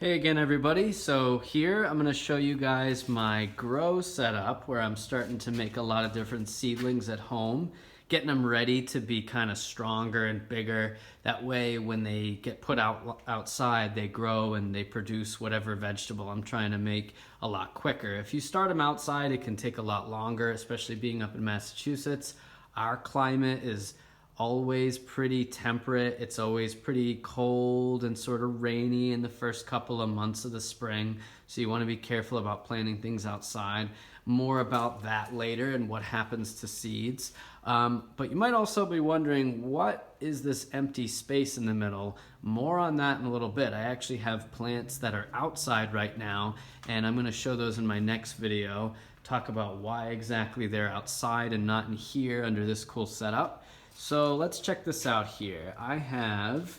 Hey again everybody, so here I'm going to show you guys my grow setup where I'm starting to make a lot of different seedlings at home, getting them ready to be kind of stronger and bigger. That way when they get put outside they grow and they produce whatever vegetable I'm trying to make a lot quicker. If you start them outside it can take a lot longer, especially being up in Massachusetts. Our climate is always pretty temperate. It's always pretty cold and sort of rainy in the first couple of months of the spring. So you want to be careful about planting things outside. More about that later and what happens to seeds. But you might also be wondering, what is this empty space in the middle? More on that in a little bit. I actually have plants that are outside right now, and I'm going to show those in my next video. Talk about why exactly they're outside and not in here under this cool setup. So let's check this out here. I have,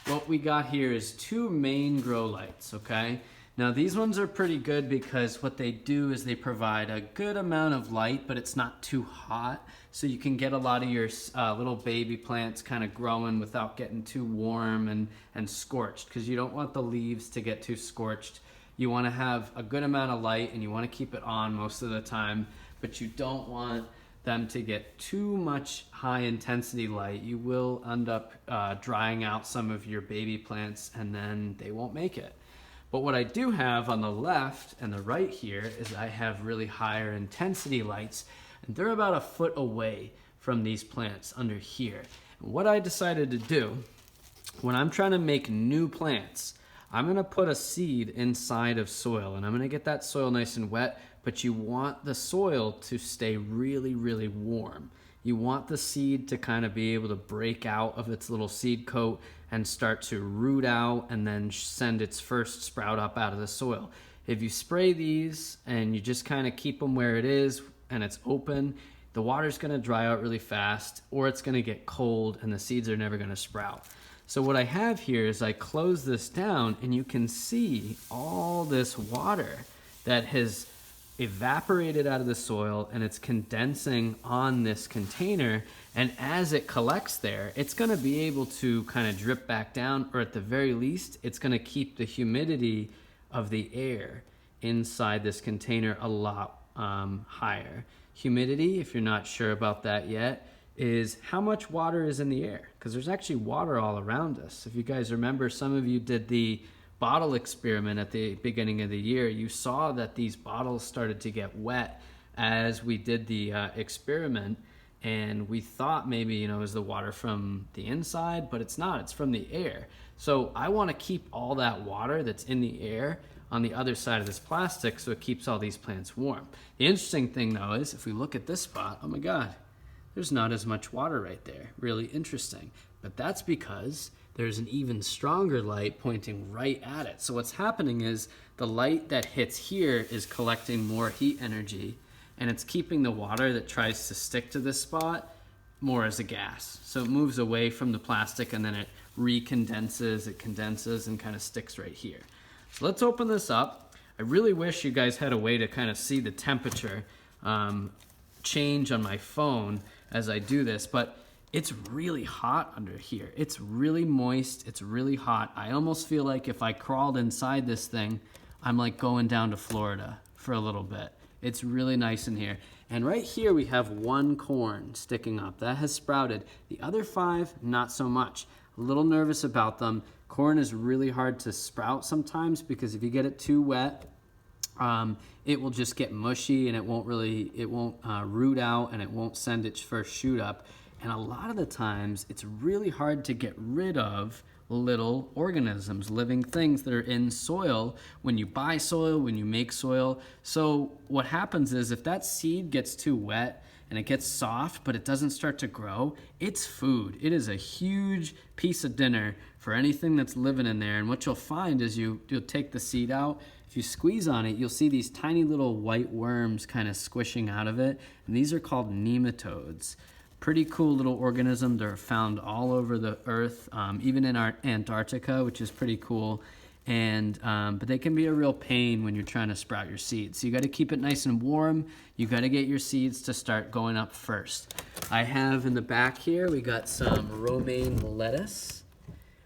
what we got here is two main grow lights, okay? Now these ones are pretty good because what they do is they provide a good amount of light, but it's not too hot. So you can get a lot of your little baby plants kind of growing without getting too warm and scorched, because you don't want the leaves to get too scorched. You want to have a good amount of light and you want to keep it on most of the time, but you don't want them to get too much high intensity light. You will end up drying out some of your baby plants and then they won't make it. But what I do have on the left and the right here is I have really higher intensity lights, and they're about a foot away from these plants under here. And what I decided to do when I'm trying to make new plants, I'm gonna put a seed inside of soil and I'm gonna get that soil nice and wet, but you want the soil to stay really, really warm. You want the seed to kind of be able to break out of its little seed coat and start to root out and then send its first sprout up out of the soil. If you spray these and you just kind of keep them where it is and it's open, the water's gonna dry out really fast, or it's gonna get cold and the seeds are never gonna sprout. So what I have here is I close this down and you can see all this water that has evaporated out of the soil and it's condensing on this container, and as it collects there it's going to be able to kind of drip back down, or at the very least it's going to keep the humidity of the air inside this container a lot higher. Humidity, if you're not sure about that yet, is how much water is in the air, because there's actually water all around us. If you guys remember, some of you did the bottle experiment at the beginning of the year, you saw that these bottles started to get wet as we did the experiment, and we thought maybe, it was the water from the inside, but it's not, it's from the air. So I want to keep all that water that's in the air on the other side of this plastic so it keeps all these plants warm. The interesting thing though is if we look at this spot, oh my god, there's not as much water right there. Really interesting. But that's because there's an even stronger light pointing right at it. So what's happening is the light that hits here is collecting more heat energy, and it's keeping the water that tries to stick to this spot more as a gas. So it moves away from the plastic and then it recondenses, it condenses and kind of sticks right here. So let's open this up. I really wish you guys had a way to kind of see the temperature change on my phone as I do this, but it's really hot under here. It's really moist, it's really hot. I almost feel like if I crawled inside this thing, I'm like going down to Florida for a little bit. It's really nice in here. And right here we have one corn sticking up. That has sprouted. The other 5, not so much. A little nervous about them. Corn is really hard to sprout sometimes because if you get it too wet, it will just get mushy and it won't root out and it won't send its first shoot up. And a lot of the times it's really hard to get rid of little organisms, living things that are in soil when you buy soil, when you make soil. So what happens is if that seed gets too wet and it gets soft but it doesn't start to grow, it's food. It is a huge piece of dinner for anything that's living in there. And what you'll find is you'll take the seed out. If you squeeze on it, you'll see these tiny little white worms kind of squishing out of it. And these are called nematodes. Pretty cool little organism. They're found all over the earth, even in our Antarctica, which is pretty cool. And but they can be a real pain when you're trying to sprout your seeds. So you got to keep it nice and warm. You got to get your seeds to start going up first. I have in the back here, we got some romaine lettuce.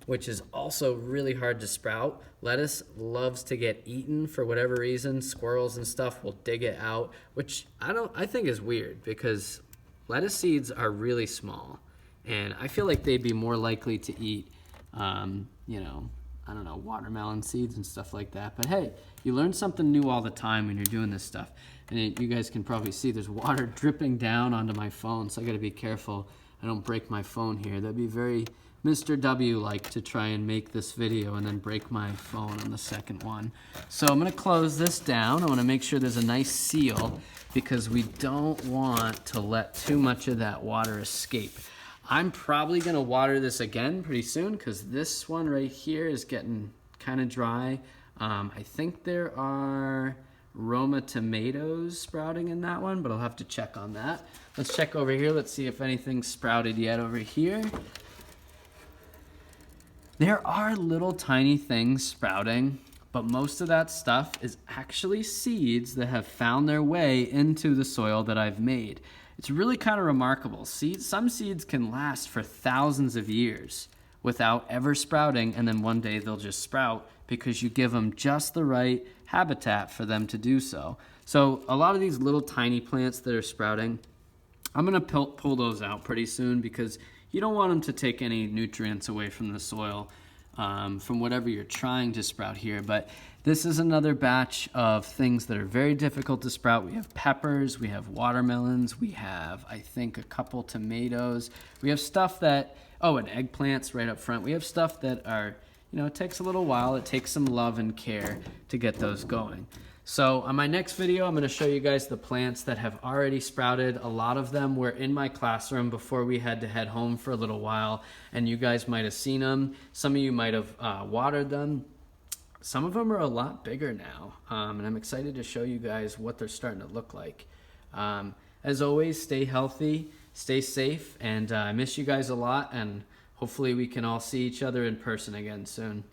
which is also really hard to sprout. Lettuce loves to get eaten for whatever reason. Squirrels and stuff will dig it out, which I think is weird because lettuce seeds are really small, and I feel like they'd be more likely to eat, you know, I don't know, watermelon seeds and stuff like that. But hey, you learn something new all the time when you're doing this stuff. And you guys can probably see there's water dripping down onto my phone, so I gotta be careful I don't break my phone here. That'd be very Mr. W-like to try and make this video and then break my phone on the second one. So I'm gonna close this down. I wanna make sure there's a nice seal because we don't want to let too much of that water escape. I'm probably gonna water this again pretty soon because this one right here is getting kind of dry. I think there are Roma tomatoes sprouting in that one, but I'll have to check on that. Let's check over here. Let's see if anything's sprouted yet over here. There are little tiny things sprouting, but most of that stuff is actually seeds that have found their way into the soil that I've made. It's really kind of remarkable. Some seeds can last for thousands of years without ever sprouting, and then one day they'll just sprout because you give them just the right habitat for them to do so. So a lot of these little tiny plants that are sprouting, I'm gonna pull those out pretty soon because you don't want them to take any nutrients away from the soil from whatever you're trying to sprout here. But this is another batch of things that are very difficult to sprout. We have peppers, we have watermelons, we have, I think, a couple tomatoes. We have stuff that, oh, and eggplants right up front. We have stuff that are, you know, it takes a little while. It takes some love and care to get those going. So on my next video, I'm gonna show you guys the plants that have already sprouted. A lot of them were in my classroom before we had to head home for a little while, and you guys might have seen them. Some of you might have watered them. Some of them are a lot bigger now, and I'm excited to show you guys what they're starting to look like. As always, stay healthy, stay safe, and I miss you guys a lot, and hopefully we can all see each other in person again soon.